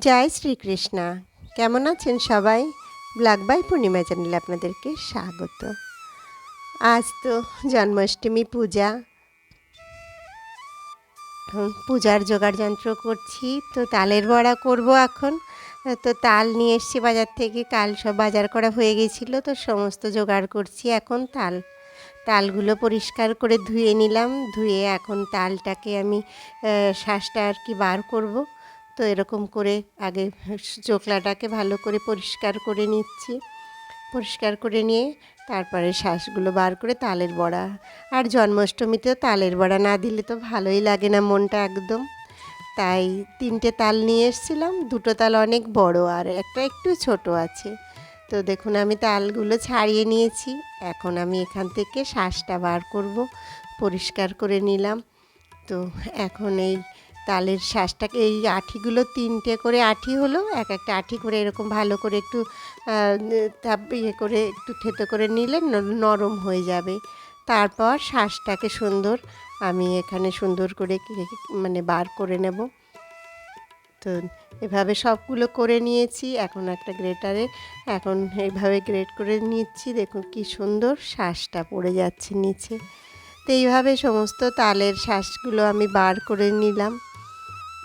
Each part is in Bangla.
জয় শ্রীকৃষ্ণ। কেমন আছেন সবাই? ব্ল্যাক বাই পূর্ণিমা চ্যানেলে আপনাদেরকে স্বাগত। আজ তো জন্মাষ্টমী পূজা। পূজার জোগাড় যন্ত্র করছি, তো তালের বড়া করব এখন। তো তাল নিয়ে এসছি বাজার থেকে, কাল সব বাজার করা হয়ে গেছিলো, তো সমস্ত জোগাড় করছি এখন। তালগুলো পরিষ্কার করে ধুয়ে নিলাম, ধুয়ে এখন তালটাকে আমি শাঁসটা আর কি বার করব। তো এরকম করে আগে চোকলাটাকে ভালো করে পরিষ্কার করে নিচ্ছি। পরিষ্কার করে নিয়ে তারপরে শাঁসগুলো বার করে তালের বড়া। আর জন্মাষ্টমীতেও তালের বড়া না দিলে তো ভালোই লাগে না মনটা একদম। তাই 3টে তাল নিয়ে এসেছিলাম, 2টো তাল অনেক বড় আর একটা একটু ছোট আছে। তো দেখুন আমি তালগুলো ছাড়িয়ে নিয়েছি। এখন আমি এখান থেকে শাঁসটা বার করব। পরিষ্কার করে নিলাম। তো এখন এই তালের শাঁসটাকে, এই আঁঠিগুলো 3টে করে আঁঠি হলো, এক একটা আঁঠি করে এরকম ভালো করে একটু ইয়ে করে একটু থেতো করে নিলে নরম হয়ে যাবে। তারপর শাঁসটাকে সুন্দর আমি এখানে সুন্দর করে মানে বার করে নেব। তো এভাবে সবগুলো করে নিয়েছি। এখন একটা গ্রেটারে এখন এইভাবে গ্রেট করে নিচ্ছি। দেখুন কি সুন্দর শাঁসটা পড়ে যাচ্ছে নিচে। তো এইভাবে সমস্ত তালের শাঁসগুলো আমি বার করে নিলাম।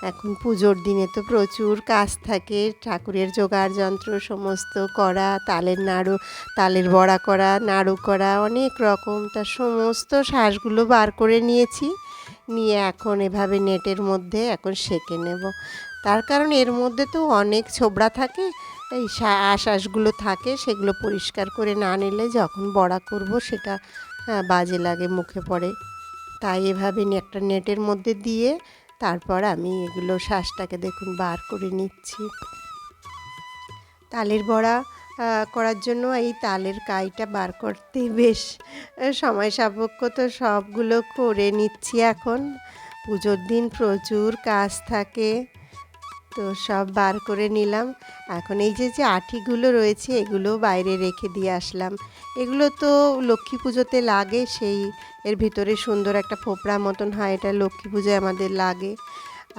এখন পুজোর দিনে তো প্রচুর কাজ থাকে, ঠাকুরের জোগাড় যন্ত্র সমস্ত করা, তালের নাড়ু, তালের বড়া করা, নাড়ু করা, অনেক রকম। তার সমস্ত শাঁসগুলো বার করে নিয়েছি। নিয়ে এখন এভাবে নেটের মধ্যে এখন সেঁকে নেব। তার কারণ এর মধ্যে তো অনেক ছোবড়া থাকে, এই শাঁসগুলো থাকে, সেগুলো পরিষ্কার করে না নিলে যখন বড়া করব সেটা বাজে লাগে, মুখে পড়ে। তাই এভাবে একটা নেটের মধ্যে দিয়ে তারপর আমি এগুলো শাঁসটাকে দেখুন বার করে নিচ্ছি। তালের বড়া করার জন্য এই তালের কাইটা বার করতে বেশ সময় সাপেক্ষ, তো সবগুলো করে নিচ্ছি এখন। পুজোর দিন প্রচুর কাজ থাকে, তো সব বার করে নিলাম। এখন এই যে আঁঠিগুলো রয়েছে এগুলো বাইরে রেখে দিয়ে আসলাম। এগুলো তো লক্ষ্মী পুজোতে লাগে, সেই এর ভিতরে সুন্দর একটা ফোপড়া মতন হয়, এটা লক্ষ্মী পুজোয় আমাদের লাগে।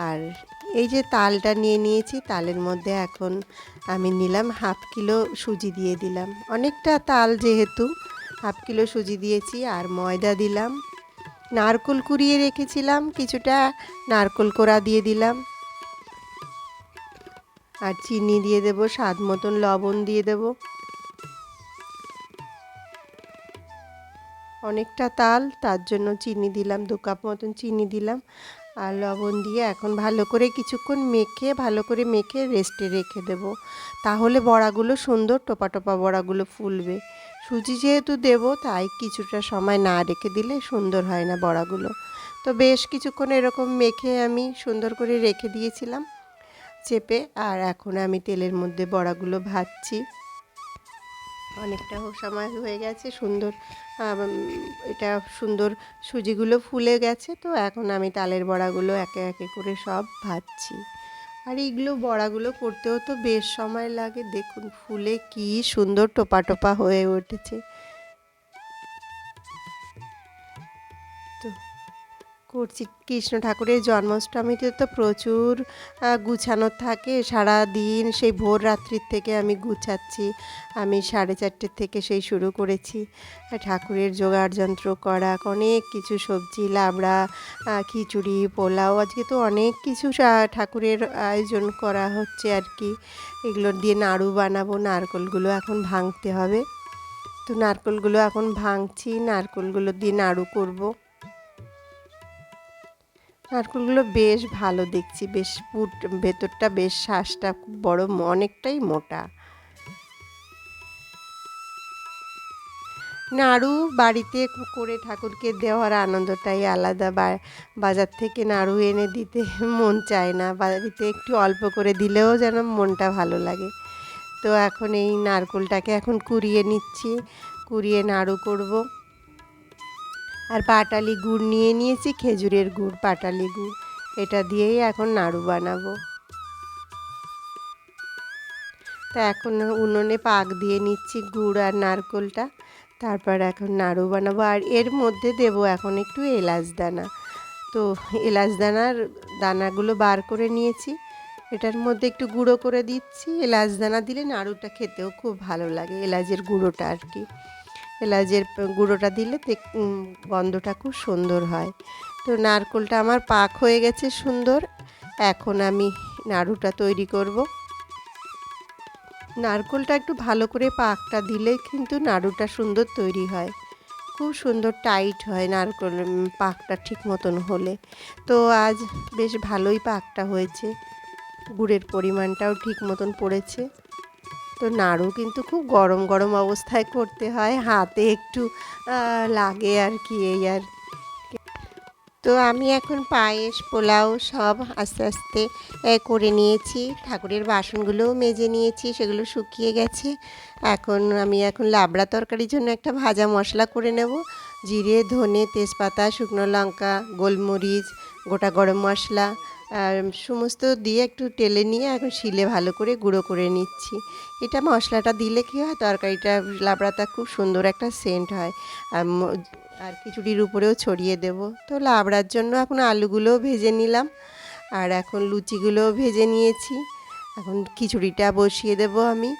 আর এই যে তালটা নিয়ে নিয়েছি, তালের মধ্যে এখন আমি নিলাম 1/2 কিলো সুজি দিয়ে দিলাম। অনেকটা তাল যেহেতু 1/2 কিলো সুজি দিয়েছি। আর ময়দা দিলাম, নারকেল কুড়িয়ে রেখেছিলাম কিছুটা, নারকেল কোড়া দিয়ে দিলাম। আর চিনি দিয়ে দেব, স্বাদ মতন লবণ দিয়ে দেব। অনেকটা তাল, তার জন্য চিনি দিলাম, 2 কাপ মতন চিনি দিলাম। আর লবণ দিয়ে এখন ভালো করে কিছুক্ষণ ভালো করে মেখে রেস্টে রেখে দেব। তাহলে বড়াগুলো সুন্দর টোপা টোপা বড়াগুলো ফুলবে। সুজি যেহেতু দেব, তাই কিছুটা সময় না রেখে দিলে সুন্দর হয় না বড়াগুলো। তো বেশ কিছুক্ষণ এরকম মেখে আমি সুন্দর করে রেখে দিয়েছিলাম চেপে। আর এখন আমি তেলের মধ্যে বড়াগুলো ভাজছি। অনেকটা সময় হয়ে গেছে, সুন্দর এটা সুন্দর সুজিগুলো ফুলে গেছে। তো এখন আমি তালের বড়াগুলো একে একে করে সব ভাজছি। আর এইগুলো বড়াগুলো করতেও তো বেশ সময় লাগে। দেখুন ফুলে কি সুন্দর টোপা টোপা হয়ে উঠেছে। তো করছি, কৃষ্ণ ঠাকুরের জন্মাষ্টমীতে তো প্রচুর গুছানো থাকে সারা দিন। সেই ভোর রাত্রির থেকে আমি গুছাচ্ছি। আমি 4:30 থেকে সেই শুরু করেছি ঠাকুরের জোগাড় যন্ত্র করা, অনেক কিছু সবজি, লাবড়া, খিচুড়ি, পোলাও, আজকে তো অনেক কিছু ঠাকুরের আয়োজন করা হচ্ছে আর কি। এগুলো দিয়ে নাড়ু বানাবো, নারকেলগুলো এখন ভাঙতে হবে। তো নারকেলগুলো এখন ভাঙছি, নারকেলগুলো দিয়ে নাড়ু করব। নারকেলগুলো বেশ ভালো দেখছি, বেশ ভেতরটা বেশ শ্বাসটা খুব বড়, অনেকটাই মোটা। নাড়ু বাড়িতে করে ঠাকুরকে দেওয়ার আনন্দটাই আলাদা। বাজার থেকে নাড়ু এনে দিতে মন চায় না, বাড়িতে একটু অল্প করে দিলেও যেন মনটা ভালো লাগে। তো এখন এই নারকেলটাকে এখন কুড়িয়ে নিচ্ছি, কুড়িয়ে নাড়ু করব। আর পাটালি গুড় নিয়ে নিয়েছি, খেজুরের গুড়, পাটালি গুড়, এটা দিয়েই এখন নাড়ু বানাবো। তা এখন উনুনে পাক দিয়ে নিচ্ছি গুড় আর নারকেলটা। তারপর এখন নাড়ু বানাবো। আর এর মধ্যে দেব এখন একটু এলাচ দানা। তো এলাচ দানাগুলো বার করে নিয়েছি। এটার মধ্যে একটু গুঁড়ো করে দিচ্ছি, এলাচ দানা দিলে নাড়ুটা খেতেও খুব ভালো লাগে, এলাচের গুঁড়োটা আর কি। এলাচের গুঁড়োটা দিলে গন্ধটা খুব সুন্দর হয়। তো নারকেলটা আমার পাক হয়ে গেছে সুন্দর। এখন আমি নাড়ুটা তৈরি করব। নারকেলটা একটু ভালো করে পাকটা দিলে কিন্তু নাড়ুটা সুন্দর তৈরি হয়, খুব সুন্দর টাইট হয় নারকেল পাকটা ঠিক মতন হলে। তো আজ বেশ ভালোই পাকটা হয়েছে, গুড়ের পরিমাণটাও ঠিক মতন পড়েছে। তো নাড়ু কিন্তু খুব গরম গরম অবস্থায় করতে হয়, হাতে একটু লাগে আর কি, এই আর। তো আমি এখন পায়েস পোলাও সব আস্তে আস্তে করে নিয়েছি, ঠাকুরের বাসনগুলোও মেজে নিয়েছি, সেগুলো শুকিয়ে গেছে। আমি লাবড়া তরকারির জন্য একটা ভাজা মশলা করে নেব। জিরে, ধনে, তেজপাতা, শুকনো লঙ্কা, গোলমরিচ, গোটা গরম মশলা সমস্ত দিয়ে একটু টেলে নিয়ে এখন শিলে ভালো করে গুঁড়ো করে নিচ্ছি। এটা মশলাটা দিলে কী হয়, তরকারিটা লাবড়াটা খুব সুন্দর একটা সেন্ট হয়। আর খিচুড়ির উপরেও ছড়িয়ে দেব। তো লাবড়ার জন্য এখন আলুগুলোও ভেজে নিলাম, আর এখন লুচিগুলোও ভেজে নিয়েছি। এখন খিচুড়িটা বসিয়ে দেব আমি।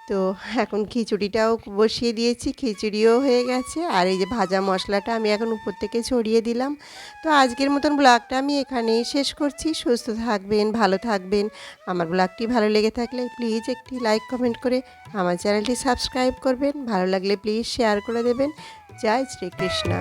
তো এখন খিচুড়িটাও বসিয়ে দিয়েছি, খিচুড়িও হয়ে গেছে, আর এই যে ভাজা মশলাটা আমি এখন উপর থেকে ছড়িয়ে দিলাম। তো আজকের মতন ব্লগটা আমি এখানেই শেষ করছি। সুস্থ থাকবেন, ভালো থাকবেন। আমার ব্লগটি ভালো লেগে থাকলে প্লিজ একটি লাইক কমেন্ট করে আমার চ্যানেলটি সাবস্ক্রাইব করবেন। ভালো লাগলে প্লিজ শেয়ার করে দেবেন। জয় শ্রীকৃষ্ণ।